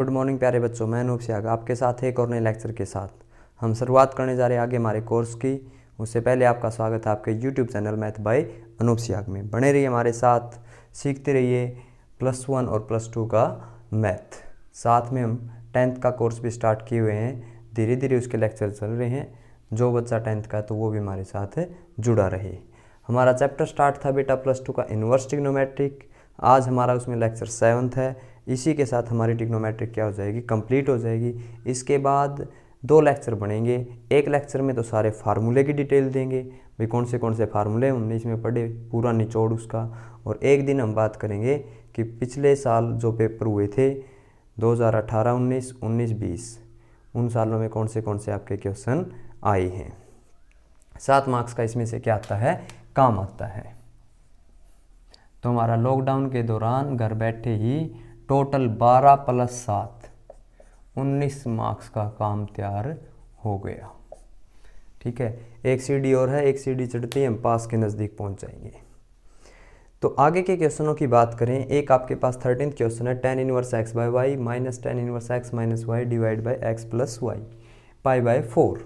Good morning प्यारे बच्चों, मैं अनूप सियाग आपके साथ एक और नए लेक्चर के साथ हम शुरुआत करने जा रहे हैं आगे हमारे कोर्स की। उससे पहले आपका स्वागत है आपके YouTube channel math by Anoop Siyag में। बने रहिए हमारे साथ, सीखते रहिए +1 और +2 का मैथ। साथ में हम 10th का कोर्स भी स्टार्ट किए हुए हैं, धीरे धीरे उसके लेक्चर चल रहे हैं। जो बच्चा 10th का है तो वो भी हमारे साथ जुड़ा रहे। हमारा चैप्टर स्टार्ट था बेटा +2 का इन्वर्स ट्रिग्नोमेट्रिक। आज हमारा उसमें लेक्चर 7th है। इसी के साथ हमारी ट्रिग्नोमेट्रिक क्या हो जाएगी, कंप्लीट हो जाएगी। इसके बाद 2 लेक्चर बनेंगे। एक लेक्चर में तो सारे फार्मूले की डिटेल देंगे, भाई कौन से फार्मूले हमने इसमें पढ़े, पूरा निचोड़ उसका। और एक दिन हम बात करेंगे कि पिछले साल जो पेपर हुए थे 2018, 19, 19, 20, उन सालों में कौन से आपके क्वेश्चन आए हैं। 7 मार्क्स का इसमें से क्या आता है, काम आता है। तो हमारा लॉकडाउन के दौरान घर बैठे ही टोटल 12 + 7 19 मार्क्स का काम तैयार हो गया। ठीक है, एक सीढ़ी और है, एक सीढ़ी चढ़ते ही हम पास के नज़दीक पहुंच जाएंगे। तो आगे के क्वेश्चनों की बात करें, एक आपके पास 13th क्वेश्चन है, tan inverse x/y minus tan inverse x minus y divide by x + y π/4।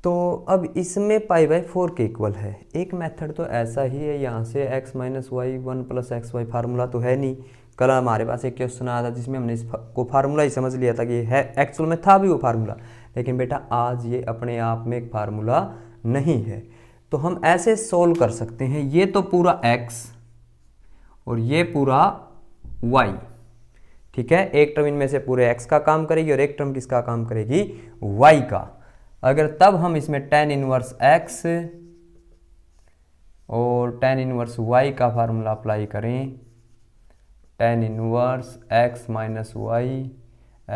तो अब इसमें π/4 के इक्वल है। एक मेथड तो ऐसा ही है, यहाँ से x - y 1 + xy फार्मूला तो है नहीं। कल हमारे पास एक क्वेश्चन आया था जिसमें हमने इसको फार्मूला ही समझ लिया था कि है, एक्चुअल में था भी वो फार्मूला, लेकिन बेटा आज ये अपने आप में एक फार्मूला नहीं है। तो हम ऐसे सोल्व कर सकते हैं, ये तो पूरा x और ये पूरा y। ठीक है, एक टर्म इनमें से पूरे x का काम करेगी और एक टर्म किसका काम करेगी, y का। अगर तब हम इसमें tan इनवर्स x और tan इनवर्स y का फार्मूला अप्लाई करें, tan inverse x minus y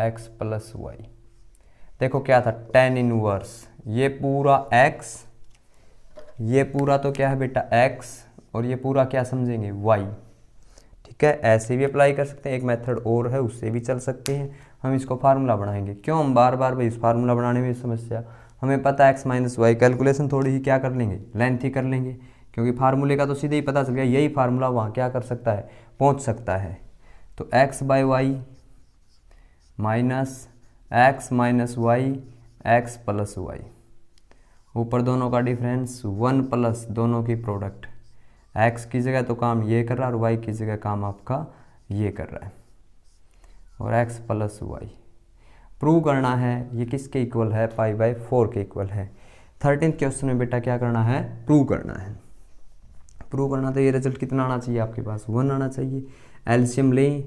x + y। देखो क्या था, tan इनवर्स ये पूरा x, ये पूरा तो क्या है बेटा x, और ये पूरा क्या समझेंगे y। ठीक है, ऐसे भी अप्लाई कर सकते हैं। एक मेथड और है, उससे भी चल सकते हैं। हम इसको फार्मूला बनाएंगे। क्यों हम बार बार भाई इस फार्मूला बनाने में समस्या, हमें पता है x - y कैलकुलेशन थोड़ी ही क्या कर लेंगे, लेंथी कर लेंगे, क्योंकि फार्मूले का तो सीधे ही पता चल गया, यही फार्मूला वहाँ क्या कर सकता है, पहुँच सकता है। तो x/y minus x minus y x + y, ऊपर दोनों का डिफरेंस 1 प्लस दोनों की प्रोडक्ट। x की जगह तो काम ये कर रहा है और y की जगह काम आपका ये कर रहा है, और x + y प्रूव करना है। ये किसके इक्वल है, π/4 के इक्वल है। 13th क्वेश्चन में बेटा क्या करना है, प्रूव करना है। प्रूव करना तो ये रिजल्ट कितना आना चाहिए आपके पास, 1 आना चाहिए। एलसीएम लें,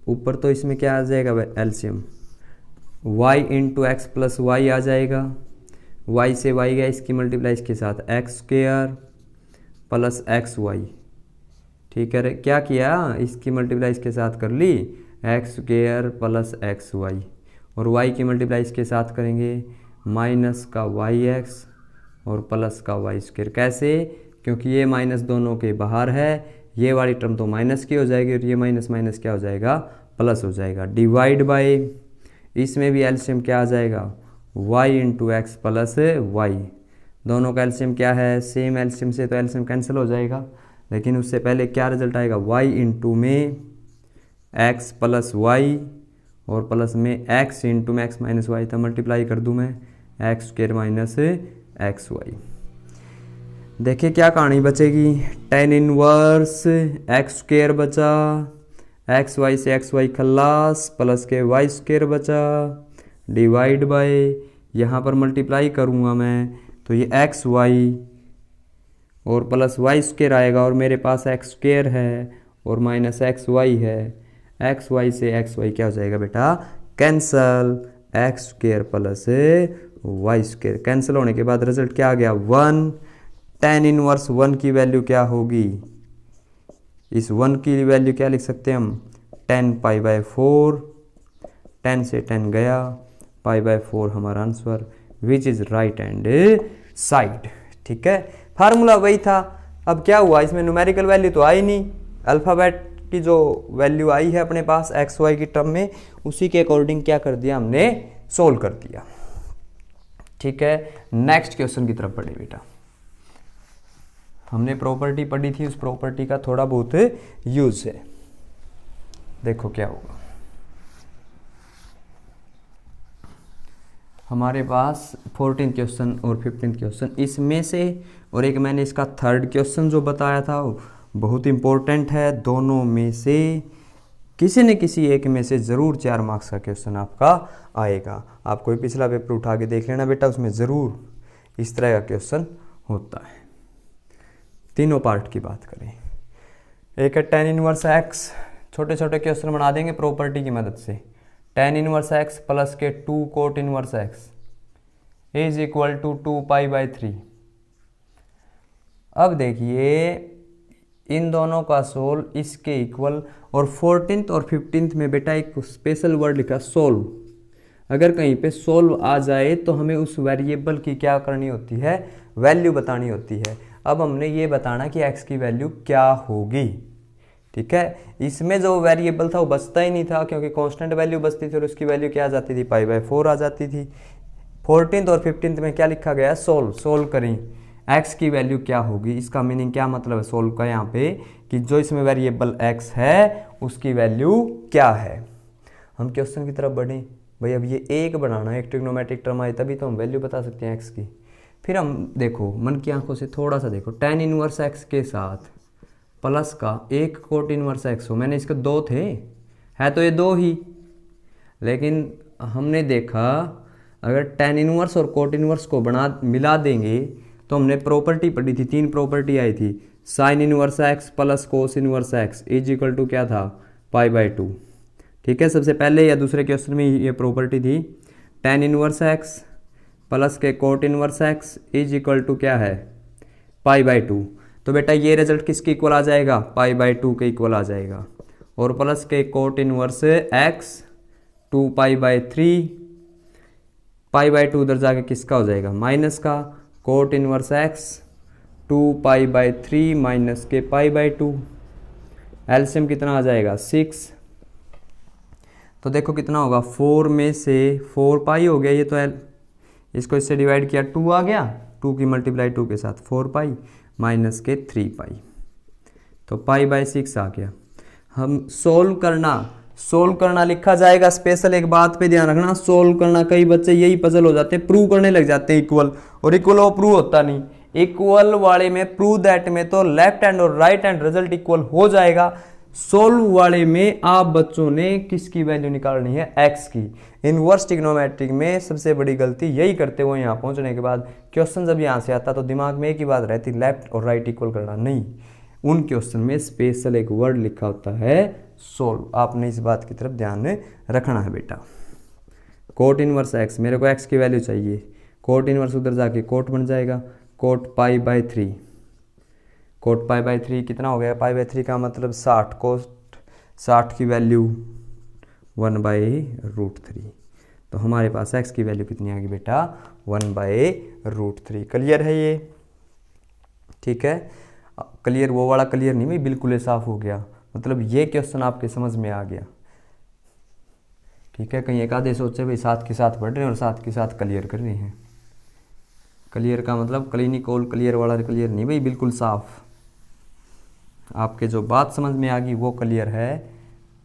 ऊपर तो इसमें क्या आ जाएगा एलसीएम, y × x + y आ जाएगा। y से y गया, इसकी मल्टीप्लाई इसके साथ x² + xy। ठीक है, क्या किया, इसकी मल्टीप्लाई इसके साथ कर ली x² + xy, और y की मल्टीप्लाई इसके साथ करेंगे माइनस का yx और प्लस का y²। कैसे, क्योंकि ये माइनस दोनों के बाहर है, ये वाली टर्म तो माइनस की हो जाएगी और ये माइनस माइनस क्या हो जाएगा, प्लस हो जाएगा। डिवाइड बाय, इसमें भी एलसीएम क्या आ जाएगा, y × x + y। दोनों का एलसीएम क्या है, सेम एलसीएम से तो एलसीएम कैंसिल हो जाएगा, लेकिन उससे पहले क्या रिजल्ट आएगा, y × में x + y और प्लस में x × x - y था, मल्टीप्लाई कर दूं मैं x² - xy। देखिए क्या कहानी बचेगी, tan इनवर्स x² बचा, xy से xy खल्लास, प्लस के y² बचा, डिवाइड बाय, यहाँ पर मल्टीप्लाई करूँगा मैं तो ये xy और प्लस y² आएगा, और मेरे पास x² है और माइनस xy है। xy से xy क्या हो जाएगा बेटा, कैंसल, x² + y² कैंसिल होने के बाद रिजल्ट क्या आ गया, 1। tan इनवर्स 1 की वैल्यू क्या होगी, इस 1 की वैल्यू क्या लिख सकते हैं हम, 10 π/4, 10 से 10 गया, π/4 हमारा answer, which is right hand side. ठीक है, फार्मूला वही था। अब क्या हुआ, इसमें न्यूमेरिकल वैल्यू तो आई नहीं, अल्फ़ाबेट की जो वैल्यू आई है अपने पास xy की टर्म में, उसी के अकॉर्डिंग क्या कर दिया, हमने सोल्व कर दिया। ठीक है, नेक्स्ट क्वेश्चन की तरफ बढ़े बेटा। हमने प्रॉपर्टी पढ़ी थी, उस प्रॉपर्टी का थोड़ा बहुत यूज है। देखो क्या होगा, हमारे पास 14th क्वेश्चन और 15th क्वेश्चन इसमें से, और एक मैंने इसका थर्ड क्वेश्चन जो बताया था वो बहुत इंपॉर्टेंट है। दोनों में से किसी न किसी एक में से ज़रूर 4 मार्क्स का क्वेश्चन आपका आएगा। आप कोई पिछला पेपर उठा के देख लेना बेटा, उसमें ज़रूर इस तरह का क्वेश्चन होता है। तीनों पार्ट की बात करें, एक है tan इनवर्स x, छोटे छोटे क्वेश्चन बना देंगे प्रॉपर्टी की मदद से। tan इनवर्स x प्लस के 2 cot inverse x is equal to 2π/3। अब देखिए इन दोनों का सोल्व इसके इक्वल, और 14th और 15th में बेटा एक स्पेशल वर्ड लिखा सोल्व। अगर कहीं पे सोल्व आ जाए तो हमें उस वेरिएबल की क्या करनी होती है, वैल्यू बतानी होती है। अब हमने ये बताना कि x की वैल्यू क्या होगी, ठीक है। इसमें जो वेरिएबल था वो बचता ही नहीं था, क्योंकि कांस्टेंट वैल्यू बचती थी और उसकी वैल्यू क्या आ जाती थी, π/4 आ जाती थी। 14th और 15th में क्या लिखा गया, सोल्व करें x की वैल्यू क्या होगी। इसका मीनिंग क्या मतलब है सोल्व का यहाँ पे, कि जो इसमें वेरिएबल x है उसकी वैल्यू क्या है। हम क्वेश्चन की तरफ बढ़ें भाई। अब ये एक बनाना है, एक ट्रिग्नोमेट्रिक टर्म आए तभी तो हम वैल्यू बता सकते हैं x की। फिर हम देखो मन की आंखों से थोड़ा सा देखो, tan इनवर्स x के साथ प्लस का एक कोट इनवर्स x हो। मैंने इसके 2 थे, है तो ये 2 ही, लेकिन हमने देखा अगर tan इनवर्स और कोट इनवर्स को मिला देंगे तो हमने प्रॉपर्टी पढ़ी थी, 3 प्रॉपर्टी आई थी। Sine inverse x plus cos inverse x is equal to क्या था, π/2। ठीक है, सबसे पहले या दूसरे क्वेश्चन में ये प्रॉपर्टी थी। tan इनवर्स x प्लस के cot inverse x is equal to क्या है, π/2। तो बेटा ये रिजल्ट किसके इक्वल आ जाएगा, π/2 के इक्वल आ जाएगा। और प्लस के कोट इनवर्स x 2π/3, π/2 उधर जाके किसका हो जाएगा, माइनस का। कोट इनवर्स x 2π/3 माइनस के π/2, एलसीएम कितना आ जाएगा 6। तो देखो कितना होगा, 4 में से 4π हो गया ये तो इसको इससे डिवाइड किया 2 आ गया, 2 की मल्टीप्लाई 2 के साथ 4π माइनस के 3π, तो π/6 आ गया। हम सोल्व करना लिखा जाएगा। स्पेशल एक बात पे ध्यान रखना, सोल्व करना कई बच्चे यही पजल हो जाते हैं, प्रूव करने लग जाते हैं इक्वल, और इक्वल वो प्रूव होता नहीं। इक्वल वाले में प्रूव दैट में तो लेफ्ट हैंड और राइट हैंड रिजल्ट इक्वल हो जाएगा। सोल्व वाले में आप बच्चों ने किसकी वैल्यू निकालनी है, x की। इनवर्स ट्रिग्नोमेट्रिक में सबसे बड़ी गलती यही करते हो, यहाँ पहुंचने के बाद क्वेश्चन जब यहाँ से आता तो दिमाग में एक ही बात रहती, लेफ्ट और राइट इक्वल करना। नहीं, उन क्वेश्चन में स्पेशल एक वर्ड लिखा होता है सोल्व। आपने इस बात की तरफ ध्यान रखना है बेटा। कोट इनवर्स x, मेरे को x की वैल्यू चाहिए, कोट इनवर्स उधर जाके कोट बन जाएगा, कोट π/3। कोट π/3 कितना हो गया, π/3 का मतलब 60, कोट 60 की वैल्यू 1/√3। तो हमारे पास x की वैल्यू कितनी आ गई बेटा, 1/√3। क्लियर है ये, ठीक है। क्लियर वो वाला क्लियर नहीं भाई, बिल्कुल साफ हो गया, मतलब ये क्वेश्चन आपके समझ में आ गया, ठीक है। कहीं एक आधे सोचे भाई साथ के साथ पढ़ रहे हैं और साथ के साथ क्लियर कर रहे हैं। क्लियर का मतलब क्लिनिकल क्लियर वाला क्लियर नहीं भाई, बिल्कुल साफ। आपके जो बात समझ में आ गई वो क्लियर है,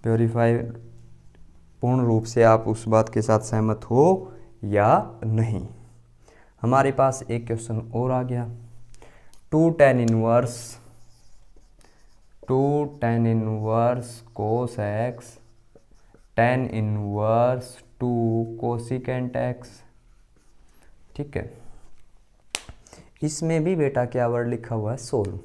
प्योरीफाई पूर्ण रूप से आप उस बात के साथ सहमत हो या नहीं। हमारे पास एक क्वेश्चन और आ गया, 2 tan inverse cos x tan inverse 2 cosecant x, ठीक है। इसमें भी बेटा क्या वर्ड लिखा हुआ है, सोल्व।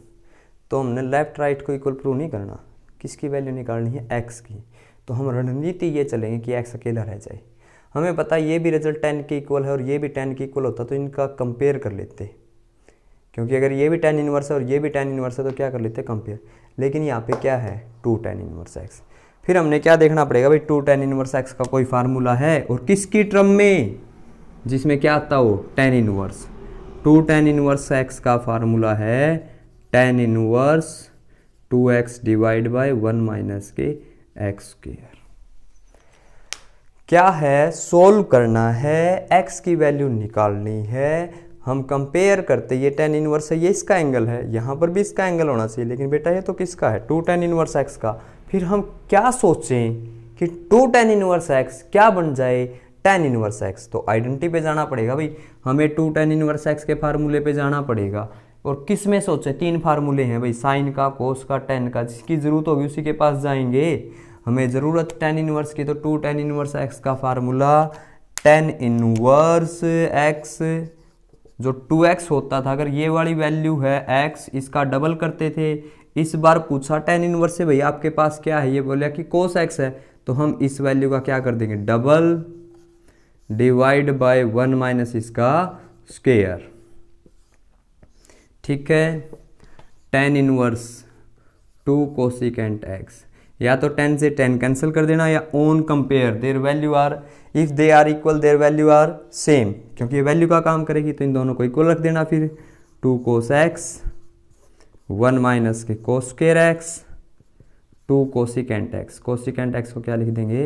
तो हमने लेफ्ट राइट को इक्वल प्रूव नहीं करना, किसकी वैल्यू निकालनी है, x की। तो हम रणनीति ये चलेंगे कि x अकेला रह जाए। हमें पता है ये भी रिजल्ट 10 के इक्वल है और ये भी 10 के इक्वल होता, तो इनका कंपेयर कर लेते, क्योंकि अगर ये भी tan इनवर्स है और ये भी tan इनवर्स है तो क्या कर लेते, कंपेयर। लेकिन यहाँ पे क्या है, 2 tan इनवर्स x। फिर हमने क्या देखना पड़ेगा भाई, 2 tan इनवर्स x का कोई फार्मूला है, और किसकी टर्म में, जिसमें क्या आता हो, tan inverse. 2 tan inverse x का फार्मूला है tan inverse 2x divide by 1 minus के x²। क्या है, सोल्व करना है, x की वैल्यू निकालनी है। हम कंपेयर करते, ये tan इनवर्स है, ये इसका एंगल है, यहाँ पर भी इसका एंगल होना चाहिए, लेकिन बेटा ये तो किसका है, 2 tan इनवर्स x का। फिर हम क्या सोचें कि 2 tan इनवर्स x क्या बन जाए, टेन इनवर्स एक्स। तो आइडेंटिटी पे जाना पड़ेगा भाई, हमें 2 टेन इनवर्स एक्स के फार्मूले पे जाना पड़ेगा। और किस में सोचे, 3 फार्मूले हैं भाई, साइन का, कोस का, टेन का, जिसकी ज़रूरत होगी उसी के पास जाएंगे। हमें ज़रूरत टेन इनवर्स की, तो 2 टेन इनवर्स एक्स का फार्मूला टेन इनवर्स एक्स, जो 2x होता था, अगर ये वाली वैल्यू है x, इसका डबल करते थे। इस बार पूछा टेन इनवर्स से, भैया आपके पास क्या है, ये बोला कि कोस x है, तो हम इस वैल्यू का क्या कर देंगे, डबल डिवाइड बाय 1 माइनस इसका स्क्वायर। ठीक है, टेन इनवर्स 2 कोसिकेंट x, या तो 10 से 10 कैंसिल कर देना, या on compare their value are, if they are equal their value are same, क्योंकि ये वैल्यू का काम करेगी तो इन दोनों को इक्वल रख देना। फिर 2 कोस x 1 माइनस के cos square x 2 cosecant x, cosecant x को क्या लिख देंगे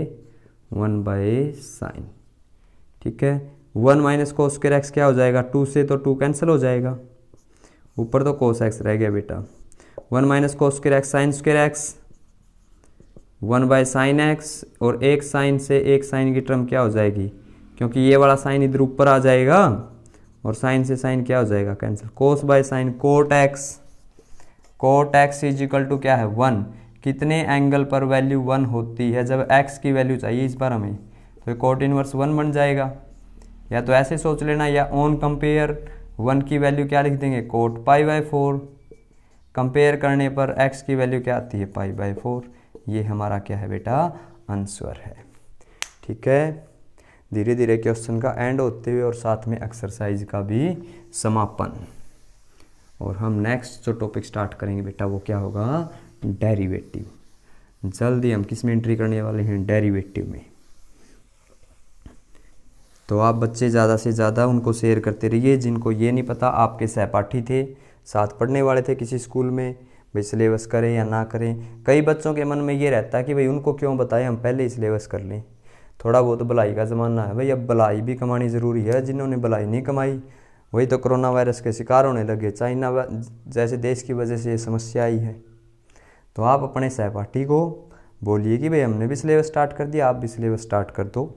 1 बाय साइन। ठीक है, 1 माइनस कोस स्क्वायर x क्या हो जाएगा, 2 से तो 2 कैंसिल हो जाएगा, ऊपर तो कोस x रह गया बेटा, 1 minus cos square x sine square x 1 by sine x, और एक साइन से एक साइन की टर्म क्या हो जाएगी, क्योंकि ये वाला साइन इधर ऊपर आ जाएगा और साइन से साइन क्या हो जाएगा cancel, cos by sine cot x, cot x is equal to क्या है 1। कितने एंगल पर वैल्यू 1 होती है, जब x की वैल्यू चाहिए इस बार हमें, तो ये कोट इनवर्स 1 बन जाएगा। या तो ऐसे सोच लेना, या ऑन कंपेयर 1 की वैल्यू क्या लिख देंगे कोट पाई बाय 4, कंपेयर करने पर x की वैल्यू क्या आती है पाई बाय 4। ये हमारा क्या है बेटा आंसर है। ठीक है, धीरे धीरे क्वेश्चन का एंड होते हुए और साथ में एक्सरसाइज का भी समापन। और हम नेक्स्ट जो टॉपिक स्टार्ट करेंगे बेटा वो क्या होगा, डेरिवेटिव। जल्दी हम किस में एंट्री करने वाले हैं, डेरिवेटिव में। तो आप बच्चे ज़्यादा से ज़्यादा उनको शेयर करते रहिए, जिनको ये नहीं पता, आपके सहपाठी थे, साथ पढ़ने वाले थे किसी स्कूल में, भाई सिलेबस करें या ना करें। कई बच्चों के मन में ये रहता है कि भाई उनको क्यों बताएं, हम पहले ही सिलेबस कर लें। थोड़ा बहुत भलाई का ज़माना है भाई, अब भलाई भी कमानी ज़रूरी है। जिन्होंने भलाई नहीं कमाई वही तो कोरोना वायरस के शिकार होने लगे। चाइना जैसे देश की वजह से ये समस्या आई है। तो आप अपने सहपाठी को बोलिए कि भाई हमने भी सिलेबस स्टार्ट कर दिया, आप भी सिलेबस स्टार्ट कर दो।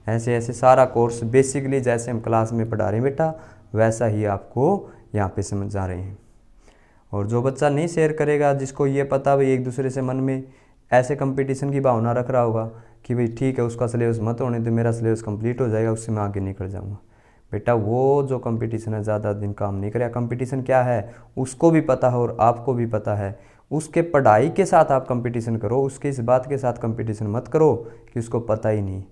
ऐसे ऐसे सारा कोर्स बेसिकली जैसे हम क्लास में पढ़ा रहे हैं बेटा, वैसा ही आपको यहाँ पे समझा रहे हैं। और जो बच्चा नहीं शेयर करेगा, जिसको ये पता भाई एक दूसरे से मन में ऐसे कंपटीशन की भावना रख रहा होगा कि भाई ठीक है उसका सिलेबस मत होने तो मेरा सिलेबस कंप्लीट हो जाएगा, उससे मैं आगे निकल जाऊंगा, बेटा वो जो कंपटीशन है ज़्यादा दिन काम नहीं करेगा। कंपटीशन क्या है उसको भी पता है और आपको भी पता है। उसके पढ़ाई के साथ आप कंपटीशन करो, उसके इस बात के साथ कंपटीशन मत करो कि उसको पता ही नहीं।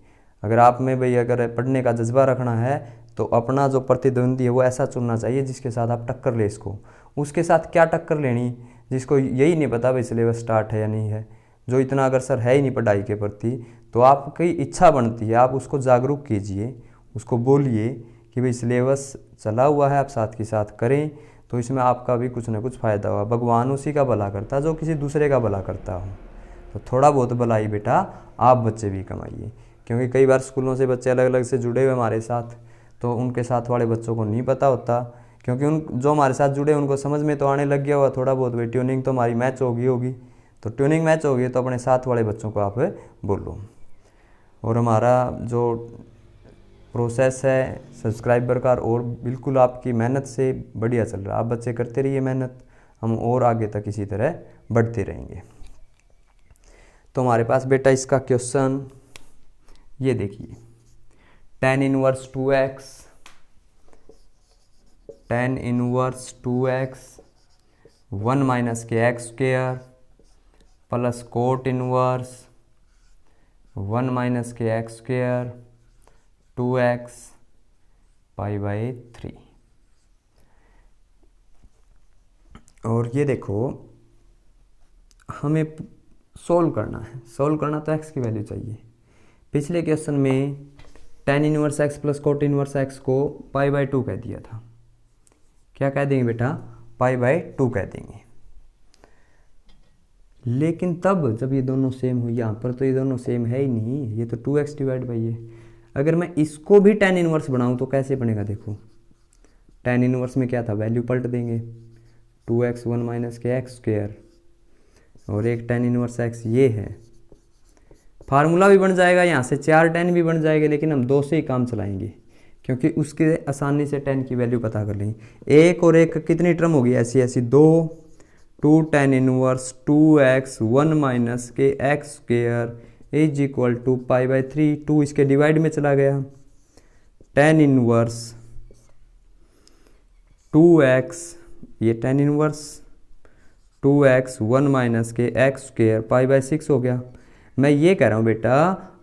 अगर आप में भाई अगर पढ़ने का जज्बा रखना है तो अपना जो प्रतिद्वंदी है वो ऐसा चुनना चाहिए जिसके साथ आप टक्कर ले इसको। उसके साथ क्या टक्कर लेनी जिसको यही नहीं पता भाई सिलेबस स्टार्ट है या नहीं है, जो इतना अग्रसर है ही नहीं पढ़ाई के प्रति, तो आपकी इच्छा बनती है आप उसको जागरूक कीजिए, उसको बोलिए कि भाई सिलेबस चला हुआ है, आप साथ के साथ करें, तो इसमें आपका भी कुछ ना कुछ फ़ायदा होगा। भगवान उसी का भला करता है जो किसी दूसरे का भला करता हो। तो थोड़ा बहुत भलाई बेटा आप बच्चे भी कमाइए, क्योंकि कई बार स्कूलों से बच्चे अलग अलग से जुड़े हुए हमारे साथ, तो उनके साथ वाले बच्चों को नहीं पता होता, क्योंकि उन जो हमारे साथ जुड़े उनको समझ में तो आने लग गया हुआ थोड़ा बहुत, भाई ट्यूनिंग तो हमारी मैच होगी। तो ट्यूनिंग मैच होगी तो अपने साथ वाले बच्चों को आप बोलो। और हमारा जो प्रोसेस है सब्सक्राइबर का और बिल्कुल आपकी मेहनत से बढ़िया चल रहा है। आप बच्चे करते रहिए मेहनत, हम और आगे तक इसी तरह बढ़ते रहेंगे। तो हमारे पास बेटा इसका क्वेश्चन ये देखिए, tan inverse 2x, tan inverse 2x 1 minus के x square plus cot inverse 1 minus के x square 2x pi by 3। और ये देखो हमें सोल्व करना है, सोल्व करना तो x की वैल्यू चाहिए। पिछले क्वेश्चन में tan inverse x plus cot inverse x को पाई बाई 2 कह दिया था। क्या कह देंगे बेटा, पाई बाई 2 कह देंगे। लेकिन तब जब ये दोनों सेम हो, यहाँ पर तो ये दोनों सेम है ही नहीं, ये तो 2x डिवाइड बाई है। अगर मैं इसको भी tan इनवर्स बनाऊँ तो कैसे बनेगा, देखो tan इनवर्स में क्या था, वैल्यू पलट देंगे 2x 1 माइनस के एक्स स्क्वायर, और एक tan इनवर्स x ये है फार्मूला भी बन जाएगा, यहाँ से 4 tan भी बन जाएगा, लेकिन हम 2 से ही काम चलाएंगे क्योंकि उसके आसानी से tan की वैल्यू पता कर लेंगे। एक और एक कितनी टर्म होगी ऐसी ऐसी 2 tan इनवर्स 2x 1 माइनस के x square is equal to π/3। 2 इसके डिवाइड में चला गया, tan इनवर्स 2x, ये tan इनवर्स 2x 1 माइनस के एक्स स्क्वेयर π/6 हो गया। मैं ये कह रहा हूँ बेटा,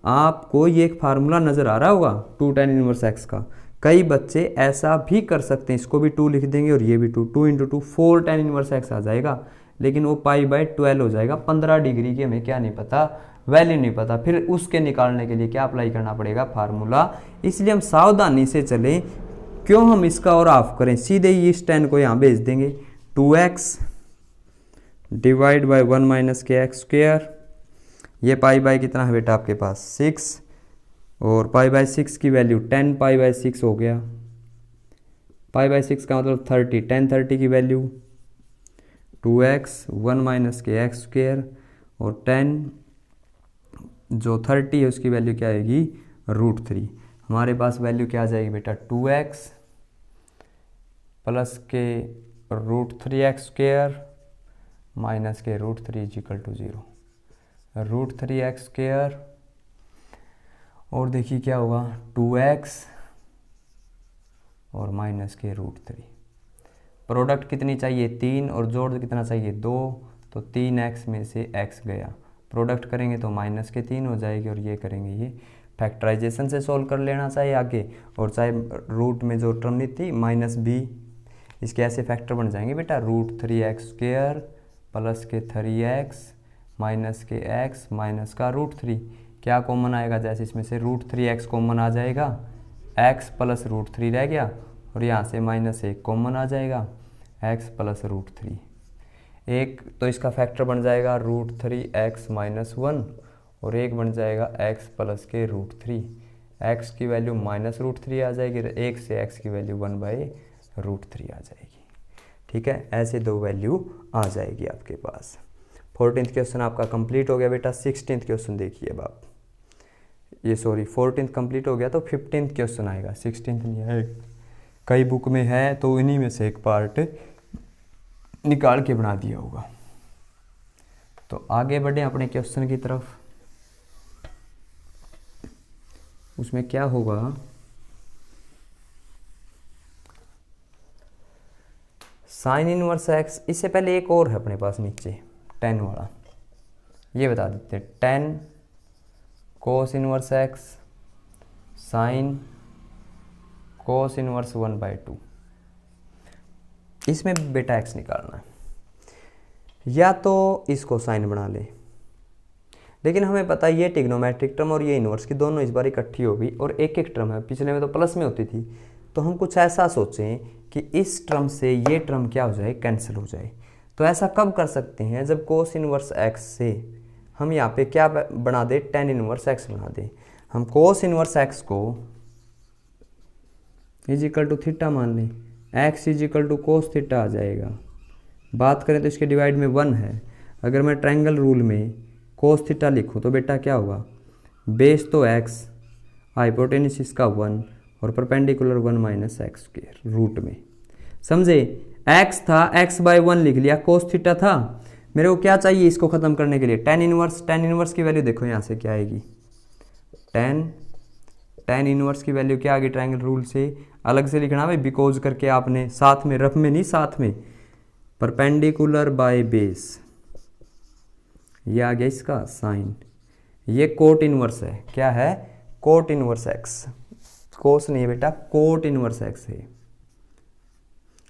आपको ये एक फार्मूला नज़र आ रहा होगा 2 tan इनवर्स x का। कई बच्चे ऐसा भी कर सकते हैं, इसको भी 2 लिख देंगे और ये भी 2, 2 × 2 4 tan इनवर्स x आ जाएगा, लेकिन वो π/12 हो जाएगा। 15 डिग्री की हमें क्या नहीं पता, वैल्यू नहीं पता। फिर उसके निकालने के लिए क्या अप्लाई करना पड़ेगा, फार्मूला। इसलिए हम सावधानी से चलें, क्यों हम इसका और ऑफ करें, सीधे ही इस tan को यहाँ भेज देंगे। 2x डिवाइड बाई 1 माइनस के एक्स स्क्वेयर, ये π/, कितना है बेटा आपके पास 6, और π/6 की वैल्यू 10 π/6 हो गया। π/6 का मतलब 30, 10 30 की वैल्यू 2x 1 माइनस के एक्स स्क्वेयर, और 10 जो 30 है उसकी वैल्यू क्या आएगी, √3। हमारे पास वैल्यू क्या आ जाएगी बेटा, 2x प्लस के √3x स्क्वेयर माइनस के √3 is equal to 0, √3x square, और देखिए क्या होगा 2x और माइनस के √3। प्रोडक्ट कितनी चाहिए 3, और जोड़ कितना चाहिए 2, तो 3x में से x गया, प्रोडक्ट करेंगे तो माइनस के 3 हो जाएगी, और ये करेंगे ये फैक्टराइजेशन से सोल्व कर लेना चाहिए आगे, और चाहे रूट में जो टर्म नहीं थी -b, इसके ऐसे फैक्टर बन जाएंगे बेटा, √3x स्क्वेयर प्लस के 3x माइनस के x माइनस का √3। क्या कॉमन आएगा, जैसे इसमें से √3x कॉमन आ जाएगा, x प्लस √3 रह गया, और यहाँ से -1 कॉमन आ जाएगा, x प्लस √3। एक तो इसका फैक्टर बन जाएगा √3x माइनस 1, और एक बन जाएगा x प्लस के √3। x की वैल्यू -√3 आ जाएगी, 1 से x की वैल्यू 1/√3 आ जाएगी। ठीक है, ऐसे 2 वैल्यू आ जाएगी आपके पास। 14th क्वेश्चन आपका कंप्लीट हो गया बेटा। 16th क्वेश्चन देखिए अब आप, ये सॉरी 14th कंप्लीट हो गया तो 15th क्वेश्चन आएगा, 16th नहीं है। कई बुक में है तो इन्हीं में से एक पार्ट निकाल के बना दिया होगा। तो आगे बढ़े अपने क्वेश्चन की तरफ। उसमें क्या होगा, साइन इनवर्स x, इससे पहले एक और है अपने पास नीचे 10 वाला, ये बता देते हैं। 10 कोस inverse x sine cos inverse 1/2। इसमें बेटा x निकालना है, या तो इसको साइन बना ले, लेकिन हमें पता है ये ट्रिग्नोमेट्रिक टर्म और ये इनवर्स की दोनों इस बार इकट्ठी होगी, और एक एक टर्म है, पिछले में तो प्लस में होती थी। तो हम कुछ ऐसा सोचें कि इस टर्म से ये टर्म क्या हो जाए, कैंसिल हो जाए। तो ऐसा कब कर सकते हैं, जब कोस इनवर्स x से हम यहाँ पे क्या बना दे, tan इनवर्स x बना दे। हम कोस इनवर्स x को इज इक्वल टू थीटा मान लें, x is equal to cos theta आ जाएगा। बात करें तो इसके डिवाइड में 1 है। अगर मैं ट्रायंगल रूल में कोस थीटा लिखूँ तो बेटा क्या होगा, बेस तो x, हाइपोटेन्यूस इसका 1, और perpendicular 1 minus x square root में। समझे, x था, x/1 लिख लिया, कोस थीटा था। मेरे को क्या चाहिए इसको ख़त्म करने के लिए, tan इनवर्स की वैल्यू देखो यहाँ से क्या आएगी, tan इनवर्स की वैल्यू क्या आ गई, ट्रायंगल रूल से अलग से लिखना भाई, बिकॉज करके आपने साथ में, रफ में नहीं, साथ में, परपेंडिकुलर बाय बेस, ये आ गया इसका साइन। ये कोट इनवर्स है, क्या है, कोट इनवर्स x, कोस नहीं है बेटा, कोट इनवर्स x है।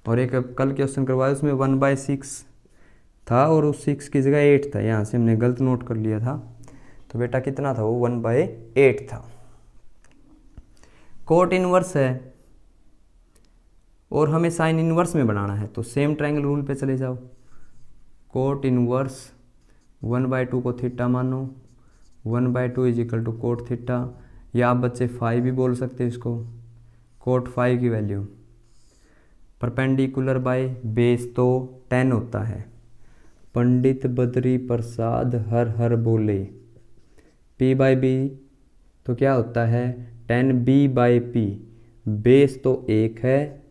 और एक कल क्वेश्चन करवाया उसमें 1/6 था, और उस 6 की जगह 8 था, यहाँ से हमने गलत नोट कर लिया था। तो बेटा कितना था वो, 1/8 था। कोट इनवर्स है और हमें साइन इनवर्स में बनाना है, तो सेम ट्रायंगल रूल पे चले जाओ। कोट इनवर्स 1/2 को थीटा मानो, 1/2 is equal to cot theta, या आप बच्चे फाई भी बोल सकते हैं इसको। कोट फाई की वैल्यू परपेंडिकुलर बाय बेस तो 10 होता है। पंडित बद्री प्रसाद हर हर बोले, p/b तो क्या होता है 10b/p। बेस तो 1 है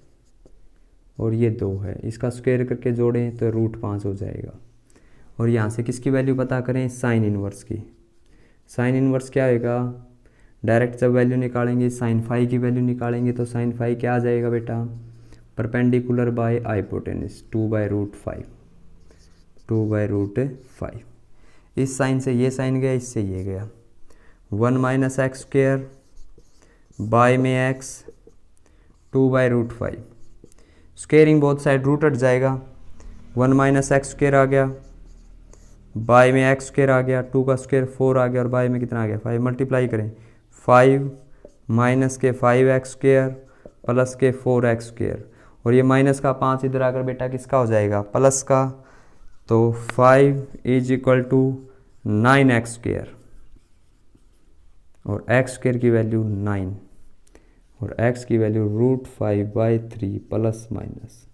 और ये 2 है, इसका स्क्वायर करके जोड़ें तो √5 हो जाएगा। और यहाँ से किसकी वैल्यू पता करें, साइन इनवर्स की। साइन इनवर्स क्या होगा, डायरेक्ट जब वैल्यू निकालेंगे साइन फाई की वैल्यू निकालेंगे तो साइन फाई क्या आ जाएगा बेटा, परपेंडिकुलर बाय हाइपोटेनस 2/√5। 2/√5। इस साइन से ये साइन गया, इससे ये गया, 1 - x² बाय में x 2/√5। Squaring both side root हट जाएगा, 1 - x² आ गया, बाय में x² आ गया, 2 का स्क्वायर 4 आ गया और बाय में कितना आ गया 5। मल्टीप्लाई करें 5 माइनस के 5x² प्लस के 4x² और ये माइनस का 5 इधर आकर बेटा किसका हो जाएगा, प्लस का। तो 5 = 9x² और x² की वैल्यू 9 और x की वैल्यू √5/3 प्लस माइनस,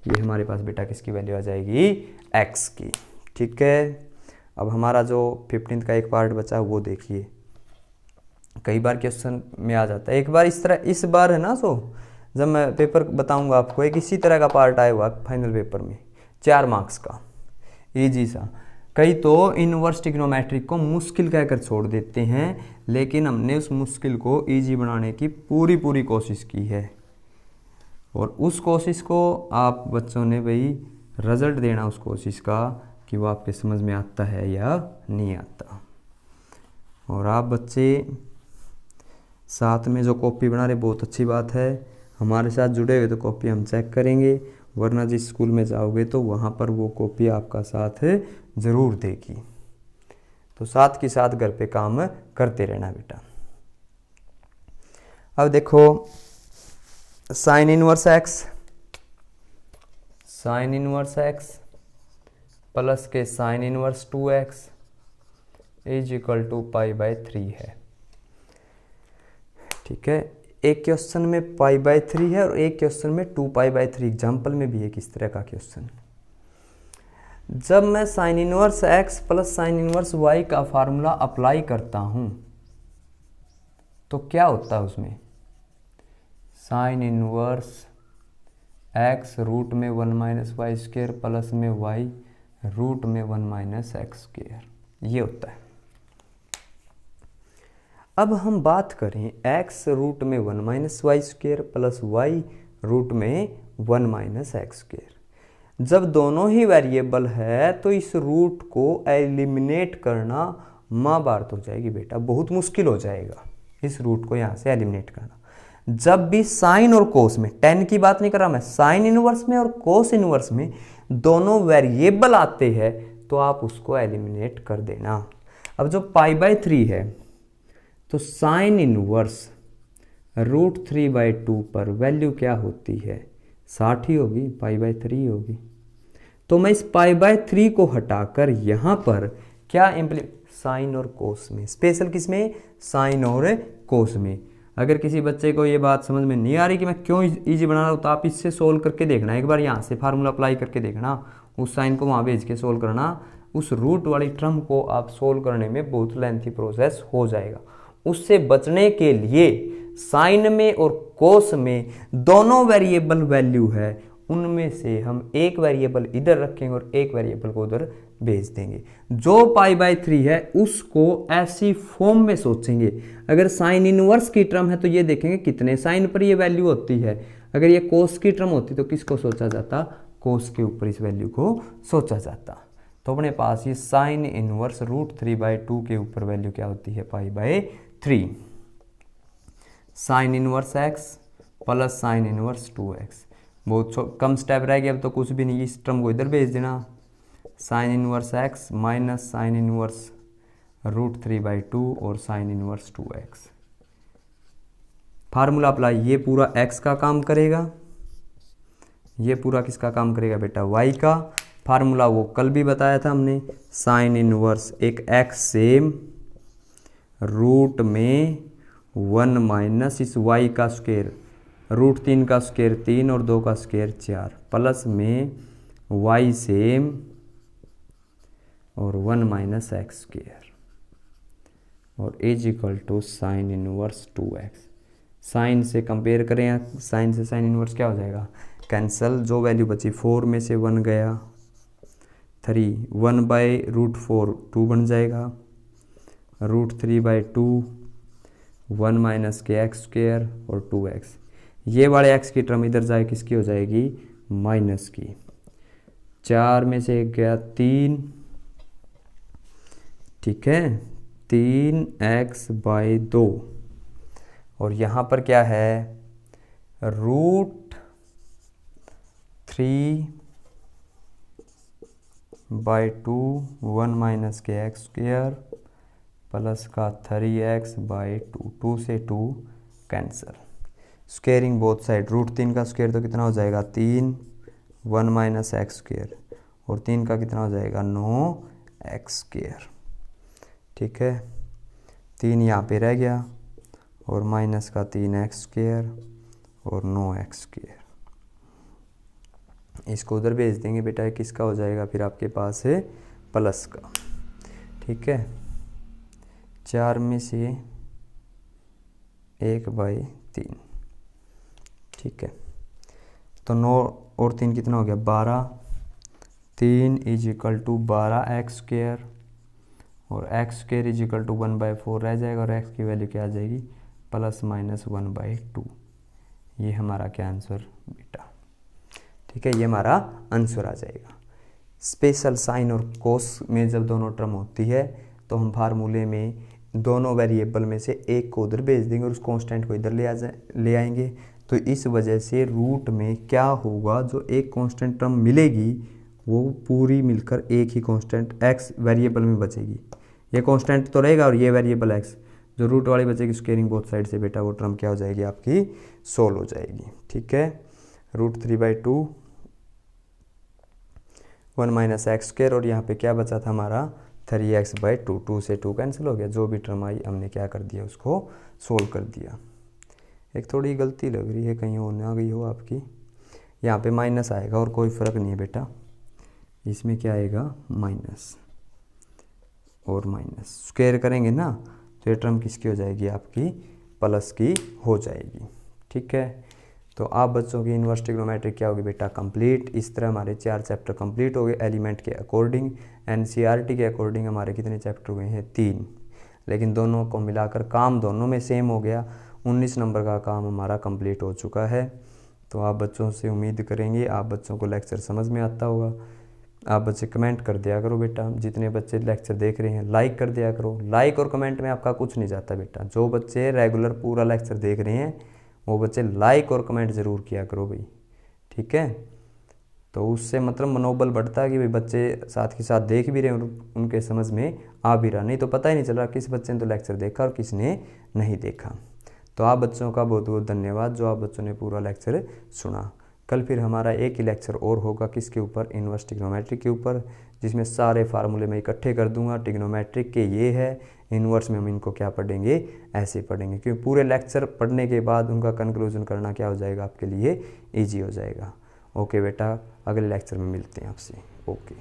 ये हमारे पास बेटा किसकी वैल्यू आ जाएगी, x की। ठीक है, अब हमारा जो 15th का एक पार्ट बचा वो देखिए। कई बार क्वेश्चन में आ जाता है, एक बार इस तरह, इस बार है ना, जब मैं पेपर बताऊंगा आपको एक इसी तरह का पार्ट आया हुआ फाइनल पेपर में 4 मार्क्स का, इजी सा। कई तो इनवर्स ट्रिग्नोमेट्रिक को मुश्किल कहकर छोड़ देते हैं, लेकिन हमने उस मुश्किल को इजी बनाने की पूरी कोशिश की है और उस कोशिश को आप बच्चों ने भाई रिजल्ट देना उस कोशिश का कि वो आपके समझ में आता है या नहीं आता। और आप बच्चे साथ में जो कॉपी बना रहे बहुत अच्छी बात है, हमारे साथ जुड़े हुए तो कॉपी हम चेक करेंगे, वरना जिस स्कूल में जाओगे तो वहाँ पर वो कॉपी आपका साथ ज़रूर देगी। तो साथ के साथ घर पे काम करते रहना बेटा। अब देखो साइन इनवर्स x प्लस के साइन इनवर्स 2x = π/3 है। ठीक है, एक क्वेश्चन में π/3 है और एक क्वेश्चन में 2π/3। एग्जाम्पल में भी एक इस तरह का क्वेश्चन। जब मैं sign inverse x plus sine inverse y का फार्मूला अप्लाई करता हूं तो क्या होता है उसमें, sign inverse x √1 - y² plus में y √1 - x², ये होता है। अब हम बात करें x √1 - y² plus y √1 - x²। जब दोनों ही वेरिएबल है तो इस रूट को एलिमिनेट करना माँ बात हो जाएगी बेटा, बहुत मुश्किल हो जाएगा इस रूट को यहाँ से एलिमिनेट करना। जब भी साइन और कोस में, 10 की बात नहीं कर रहा मैं, साइन इनवर्स में और कोस इनवर्स में दोनों वेरिएबल आते हैं तो आप उसको एलिमिनेट कर देना। अब जो π/3 है तो साइन इनवर्स √3/2 पर वैल्यू क्या होती है, 60 ही होगी, π/3 होगी। तो मैं इस π/3 को हटाकर यहाँ पर क्या साइन और कोस में, स्पेशल किसमें, साइन और कोस में। अगर किसी बच्चे को ये बात समझ में नहीं आ रही कि मैं क्यों इजी बना रहा हूँ तो आप इससे सोल्व करके देखना, एक बार यहाँ से फार्मूला अप्लाई करके देखना, उस साइन को वहाँ भेज के सोल्व करना, उस रूट वाली टर्म को आप सोल्व करने में बहुत लेंथी प्रोसेस हो जाएगा। उससे बचने के लिए साइन में और कोस में दोनों वेरिएबल वैल्यू है, उनमें से हम एक वेरिएबल इधर रखेंगे और एक वेरिएबल को उधर भेज देंगे। जो π/3 है उसको ऐसी फॉर्म में सोचेंगे, अगर साइन इनवर्स की टर्म है तो ये देखेंगे कितने साइन पर ये वैल्यू होती है, अगर ये कोस की टर्म होती तो किसको सोचा जाता, कोस के ऊपर इस वैल्यू को सोचा जाता। तो अपने पास ये साइन इनवर्स √3/2 के ऊपर वैल्यू क्या होती है, π/3। Sine inverse x plus sine inverse 2x, बहुत कम स्टेप रह गया, अब तो कुछ भी नहीं, इस टर्म को इधर भेज देना। Sign inverse x minus sine inverse √3/2 और sign inverse 2x। Formula apply, ये पूरा x का काम करेगा, ये पूरा किसका काम करेगा बेटा, y का। फार्मूला वो कल भी बताया था हमने, साइन इनवर्स एक x सेम रूट में 1 माइनस इस y का स्क्वायर, √3 का स्क्वायर 3 और 2 का स्क्वायर 4 प्लस में y सेम और 1 माइनस x स्क्वायर। और is equal to sine inverse 2x। Sine से कंपेयर करें, साइन से साइन इनवर्स क्या हो जाएगा, कैंसल। जो वैल्यू बची 4 में से 1 गया, 3, 1/√4 2 बन जाएगा, √3/2, 1 माइनस के एक्स स्क्वेयर और 2x। ये वाले x की टर्म इधर जाए किसकी हो जाएगी, माइनस की। 4 में से 1 गया 3, ठीक है, 3x/2 और यहाँ पर क्या है, √3/2, 1 माइनस के एक्स स्क्वेयर प्लस का 3x/2, 2 से 2 कैंसल, स्क्वेयरिंग बोथ साइड। √3 का स्क्वेयर तो कितना हो जाएगा 3, 1 माइनस एक्स स्क्वेयर और 3 का कितना हो जाएगा 9x स्क्वेयर, ठीक है। 3 यहाँ पे रह गया और माइनस का 3x स्क्वेयर और 9x स्क्वेयर। इसको उधर भेज देंगे बेटा, किसका हो जाएगा फिर आपके पास है प्लस का, ठीक है। 4 में से 1/3, ठीक है। तो 9 और 3 कितना हो गया 12, 3 is equal to 12x square और x square is equal to 1/4 रह जाएगा और x की वैल्यू क्या आ जाएगी, +-1/2। ये हमारा क्या आंसर बेटा, ठीक है, ये हमारा आंसर आ जाएगा। स्पेशल साइन और कोस में जब दोनों टर्म होती है तो हम फार्मूले में दोनों वेरिएबल में से एक को उधर भेज देंगे और उस कांस्टेंट को इधर ले आएंगे। तो इस वजह से रूट में क्या होगा, जो एक कांस्टेंट टर्म मिलेगी वो पूरी मिलकर एक ही कांस्टेंट x वेरिएबल में बचेगी। ये कांस्टेंट तो रहेगा और ये वेरिएबल x, जो रूट वाली बचेगी स्क्वेयरिंग बोथ साइड से बेटा वो टर्म क्या हो जाएगी आपकी, सोल्व हो जाएगी, ठीक है। √3/2, 1 माइनस एक्स स्क्वेयर और यहाँ पे क्या बचा था हमारा 3x/2, 2 से 2 कैंसिल हो गया। जो भी टर्म आई हमने क्या कर दिया, उसको सोल्व कर दिया। एक थोड़ी गलती लग रही है, कहीं और ना गई हो आपकी, यहाँ पे माइनस आएगा और कोई फ़र्क नहीं है बेटा, इसमें क्या आएगा माइनस और माइनस स्क्वायर करेंगे ना तो ये टर्म किसकी हो जाएगी आपकी, प्लस की हो जाएगी, ठीक है। तो आप बच्चों की इनवर्स ट्रिग्नोमेट्रिक क्या होगी बेटा, कंप्लीट। इस तरह हमारे 4 चैप्टर कंप्लीट हो गए एलिमेंट के अकॉर्डिंग। एनसीईआरटी के अकॉर्डिंग हमारे कितने चैप्टर हुए हैं, 3, लेकिन दोनों को मिलाकर काम दोनों में सेम हो गया। 19 नंबर का काम हमारा कंप्लीट हो चुका है। तो आप बच्चों से उम्मीद करेंगे आप बच्चों को लेक्चर समझ में आता होगा। आप बच्चे कमेंट कर दिया करो बेटा, जितने बच्चे लेक्चर देख रहे हैं लाइक कर दिया करो। लाइक और कमेंट में आपका कुछ नहीं जाता बेटा, जो बच्चे रेगुलर पूरा लेक्चर देख रहे हैं वो बच्चे लाइक और कमेंट ज़रूर किया करो भाई, ठीक है। तो उससे मतलब मनोबल बढ़ता है कि भाई बच्चे साथ के साथ देख भी रहे हैं और उनके समझ में आ भी रहा, नहीं तो पता ही नहीं चल रहा किस बच्चे ने तो लेक्चर देखा और किसने नहीं देखा। तो आप बच्चों का बहुत बहुत धन्यवाद जो आप बच्चों ने पूरा लेक्चर सुना। कल फिर हमारा एक ही लेक्चर और होगा, किसके ऊपर, इनवर्स ट्रिग्नोमेट्रिक के ऊपर, जिसमें सारे फार्मूले मैं इकट्ठे कर दूंगा। ट्रिग्नोमेट्रिक के ये है, इनवर्स में हम इनको क्या पढ़ेंगे, ऐसे पढ़ेंगे, क्योंकि पूरे लेक्चर पढ़ने के बाद उनका कंक्लूजन करना क्या हो जाएगा आपके लिए ईजी हो जाएगा। ओके बेटा, अगले लेक्चर में मिलते हैं आपसे। ओके।